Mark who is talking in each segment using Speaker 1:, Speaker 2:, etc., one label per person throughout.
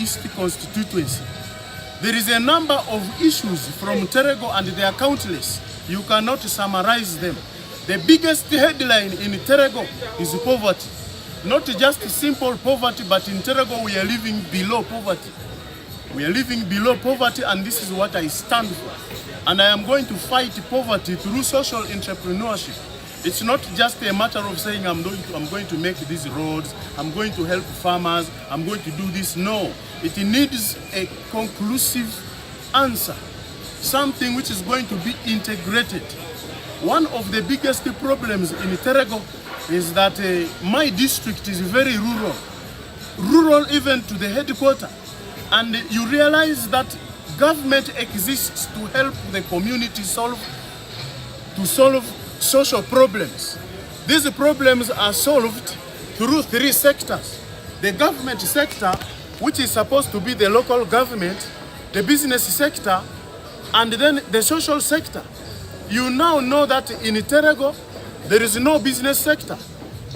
Speaker 1: East constituency. There is a number of issues from Terego and they are countless. You cannot summarize them. The biggest headline in Terego is poverty. Not just simple poverty, but in Terego we are living below poverty. We are living below poverty, and this is what I stand for. And I am going to fight poverty through social entrepreneurship. It's not just a matter of saying I'm going to make these roads, I'm going to help farmers, I'm going to do this. No, it needs a conclusive answer, something which is going to be integrated. One of the biggest problems in Terego is that my district is very rural even to the headquarters. And you realize that government exists to help the community solve social problems. These problems are solved through three sectors. The government sector, which is supposed to be the local government, the business sector, and then the social sector. You now know that in Terego, there is no business sector.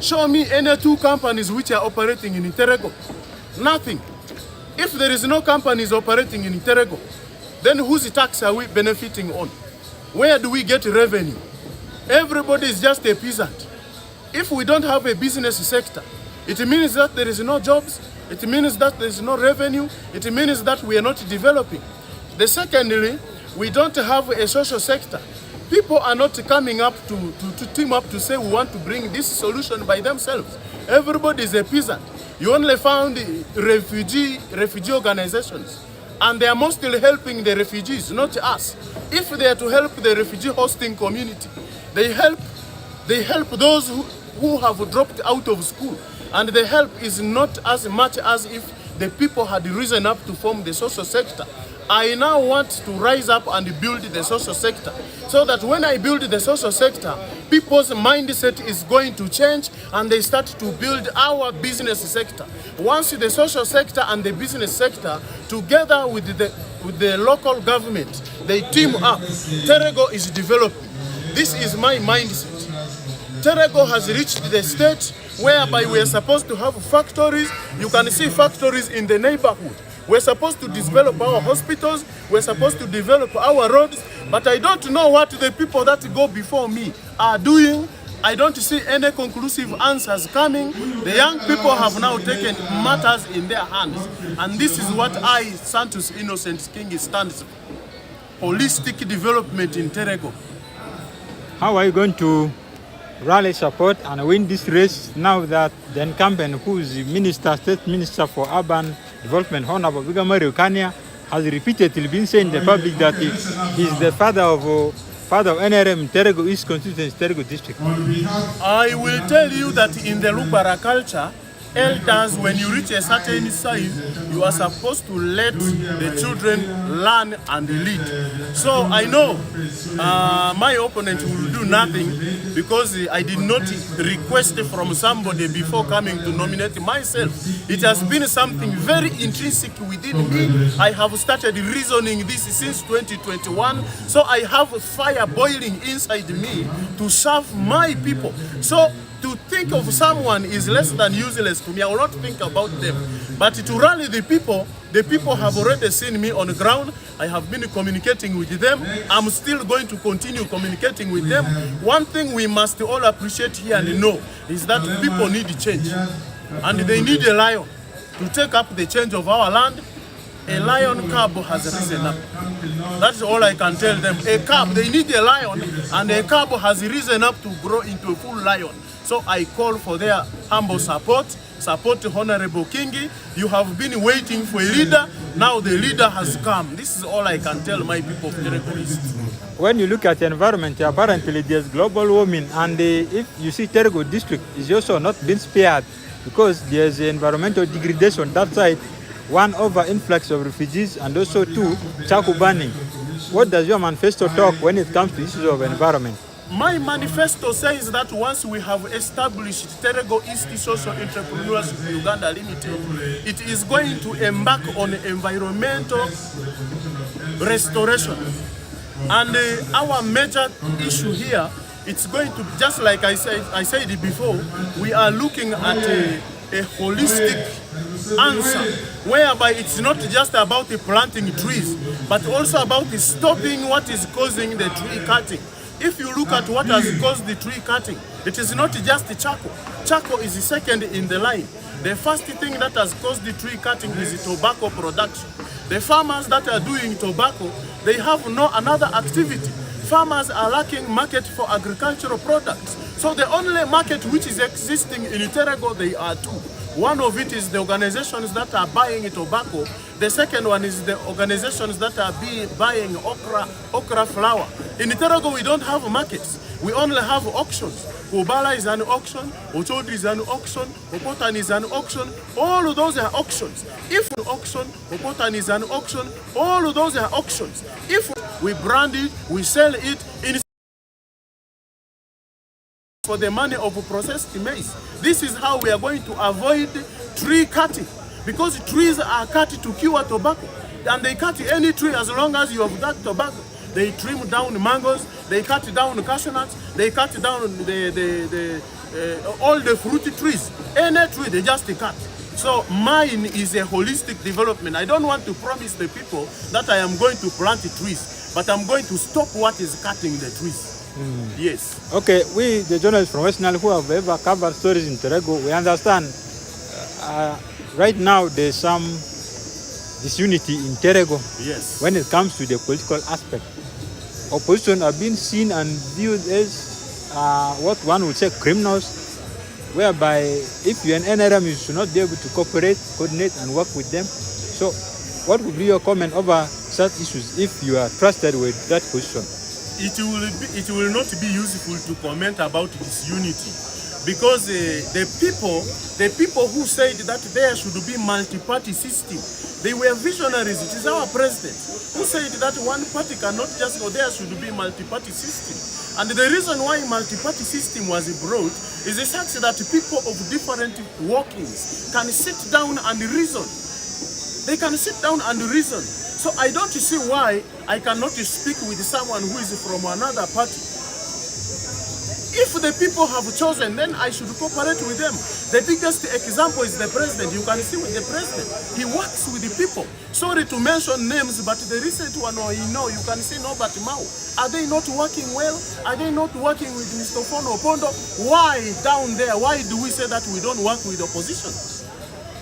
Speaker 1: Show me any two companies which are operating in Terego. Nothing. If there is no companies operating in Terego, then whose tax are we benefiting on? Where do we get revenue? Everybody is just a peasant. If we don't have a business sector, it means that there is no jobs, it means that there is no revenue, it means that we are not developing. Secondly, we don't have a social sector. People are not coming up to team up to say we want to bring this solution by themselves. Everybody is a peasant. You only found refugee organizations, and they are mostly helping the refugees, not us. If they are to help the refugee hosting community, they help those who have dropped out of school, and the help is not as much as if the people had risen up to form the social sector. I now want to rise up and build the social sector, so that when I build the social sector, people's mindset is going to change and they start to build our business sector. Once the social sector and the business sector, together with the local government, they team up, Terego is developing. This is my mindset. Terego has reached the stage whereby we are supposed to have factories. You can see factories in the neighborhood. We're supposed to develop our hospitals, we're supposed to develop our roads, but I don't know what the people that go before me are doing. I don't see any conclusive answers coming. The young people have now taken matters in their hands. And this is what I, Santus Innocent King, stands for. Holistic development in Terego.
Speaker 2: How are you going to rally support and win this race now that the incumbent, who is State Minister for Urban Development, Hon Kania, has repeatedly been saying in the public that he is the father of NRM Terego East constituency, Terego district?
Speaker 1: I will tell you that in the Lubara culture, elders, when you reach a certain size, you are supposed to let the children learn and lead. So I know my opponent will do nothing because I did not request from somebody before coming to nominate myself. It has been something very intrinsic within me. I have started reasoning this since 2021. So I have fire boiling inside me to serve my people. So to think of someone is less than useless to me. I will not think about them. But to rally the people have already seen me on the ground. I have been communicating with them. I'm still going to continue communicating with them. One thing we must all appreciate here and know is that people need change. And they need a lion to take up the change of our land. A lion cub has risen up. That's all I can tell them. A cub, they need a lion, and a cub has risen up to grow into a full lion. So I call for their humble support Honorable Kingi. You have been waiting for a leader, now the leader has come. This is all I can tell my people of Terego East.
Speaker 2: When you look at the environment, apparently there's global warming, and if you see Terego district is also not been spared because there's environmental degradation that side, one over influx of refugees, and also two, charcoal burning. What does your manifesto talk when it comes to issues of environment?
Speaker 1: My manifesto says that once we have established Terego East Social Entrepreneurs Uganda Limited, it is going to embark on environmental restoration. And our major issue here, it's going to, just like I said before, we are looking at a holistic answer whereby it's not just about planting trees, but also about stopping what is causing the tree cutting. If you look at what has caused the tree cutting, it is not just charcoal. Charcoal is the second in the line. The first thing that has caused the tree cutting is tobacco production. The farmers that are doing tobacco, they have no another activity. Farmers are lacking market for agricultural products. So the only market which is existing in Terego, they are two. One of it is the organizations that are buying tobacco. The second one is the organizations that are buying okra flour. In Terego, we don't have markets. We only have auctions. Kubala is an auction, Ochodi is an auction, Opotan is an auction. All of those are auctions. If an auction, Opotan is an auction. All of those are auctions. If we brand it, we sell it in for the money of processed maize. This is how we are going to avoid tree cutting, because trees are cut to cure tobacco, and they cut any tree as long as you have that tobacco. They trim down mangoes, they cut down cashew nuts, they cut down all the fruity trees. Any tree they just cut. So mine is a holistic development. I don't want to promise the people that I am going to plant trees, but I'm going to stop what is cutting the trees. Yes.
Speaker 2: Okay, we, the journalists from West Nile who have ever covered stories in Terego, we understand right now there's some disunity in Terego.
Speaker 1: Yes.
Speaker 2: When it comes to the political aspect. Opposition are being seen and viewed as what one would say criminals, whereby if you're an NRM, you should not be able to cooperate, coordinate, and work with them. So, what would be your comment over such issues if you are trusted with that position?
Speaker 1: It will not be useful to comment about disunity, because the people who said that there should be multi-party system, they were visionaries. It is our president who said that one party cannot just go, there should be multi-party system. And the reason why multi-party system was brought is the fact that people of different workings can sit down and reason. They can sit down and reason. So I don't see why I cannot speak with someone who is from another party. If the people have chosen, then I should cooperate with them. The biggest example is the president. You can see with the president, he works with the people. Sorry to mention names, but the recent one, you can see Norbert Mao. Are they not working well? Are they not working with Mr. Fono Opondo? Why down there? Why do we say that we don't work with opposition?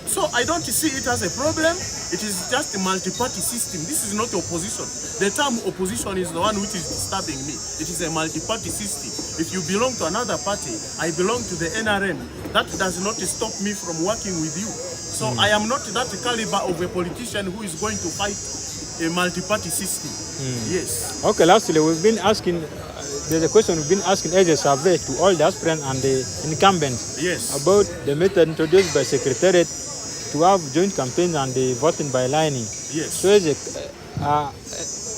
Speaker 1: So I don't see it as a problem. It is just a multi-party system. This is not opposition. The term opposition is the one which is disturbing me. It is a multi-party system. If you belong to another party, I belong to the NRM. That does not stop me from working with you. So I am not that caliber of a politician who is going to fight a multi-party system. Yes.
Speaker 2: Okay, lastly, we've been asking, there's a question we've been asking as a survey to all the aspirants and the incumbents.
Speaker 1: Yes.
Speaker 2: About the method introduced by Secretariat to have joint campaigns and the voting by lining.
Speaker 1: Yes.
Speaker 2: So as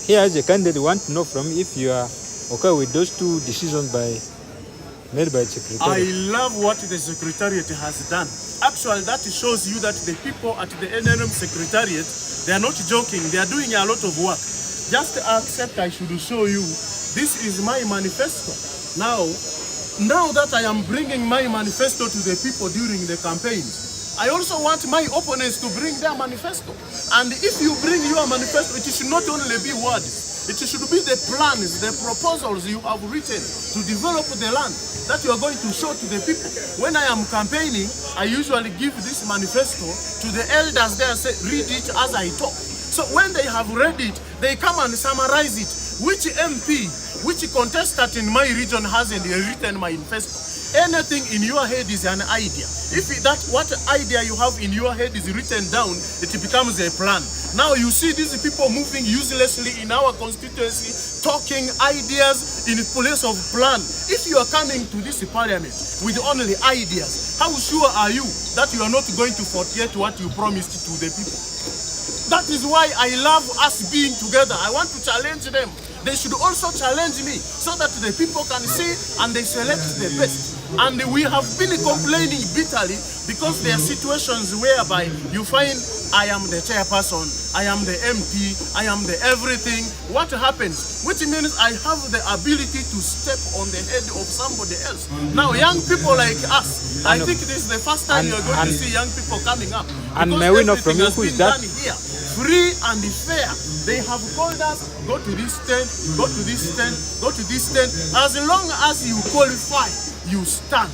Speaker 2: here as a candidate, we want to know from if you are okay with those two decisions made by the Secretariat.
Speaker 1: I love what the Secretariat has done. Actually, that shows you that the people at the NRM Secretariat, they are not joking. They are doing a lot of work. Just accept, I should show you. This is my manifesto. Now that I am bringing my manifesto to the people during the campaigns, I also want my opponents to bring their manifesto. And if you bring your manifesto, it should not only be words. It should be the plans, the proposals you have written to develop the land that you are going to show to the people. When I am campaigning, I usually give this manifesto to the elders there and say, read it as I talk. So when they have read it, they come and summarize it. Which MP, which contestant in my region hasn't written my manifesto? Anything in your head is an idea. If that what idea you have in your head is written down, it becomes a plan. Now you see these people moving uselessly in our constituency, talking ideas in place of plan. If you are coming to this parliament with only ideas, how sure are you that you are not going to forget what you promised to the people? That is why I love us being together. I want to challenge them. They should also challenge me so that the people can see and they select the best. And we have been complaining bitterly because there are situations whereby you find I am the chairperson, I am the MP, I am the everything. What happens? Which means I have the ability to step on the head of somebody else. Now, young people like us, I think this is the first time you're going to see young people coming up.
Speaker 2: And may we know from you who is that?
Speaker 1: Here, free and fair. They have called us, go to this tent, go to this tent, go to this tent. As long as you qualify, you stand.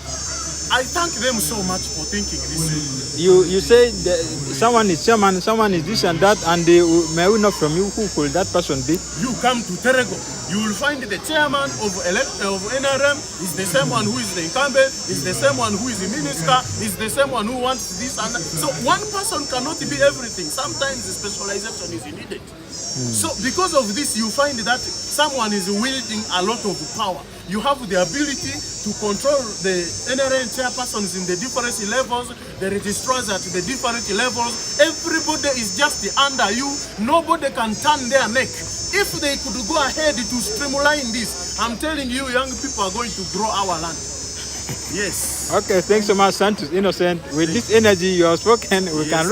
Speaker 1: I thank them so much for thinking this way.
Speaker 2: You say that someone is chairman, someone is this and that, and may we know from you who could that person be?
Speaker 1: You come to Terego, you will find the chairman of NRM is the same one who is the incumbent, is the same one who is the minister, is the same one who wants this and that. So one person cannot be everything. Sometimes the specialization is needed. So because of this, you find that someone is wielding a lot of power. You have the ability to control the NRM chairpersons in the different levels, the registrars at the different levels. Everybody is just under you. Nobody can turn their neck. If they could go ahead to streamline this, I'm telling you, young people are going to grow our land. Yes.
Speaker 2: Okay, thanks so much, Santus Innocent. With this energy you have spoken, we can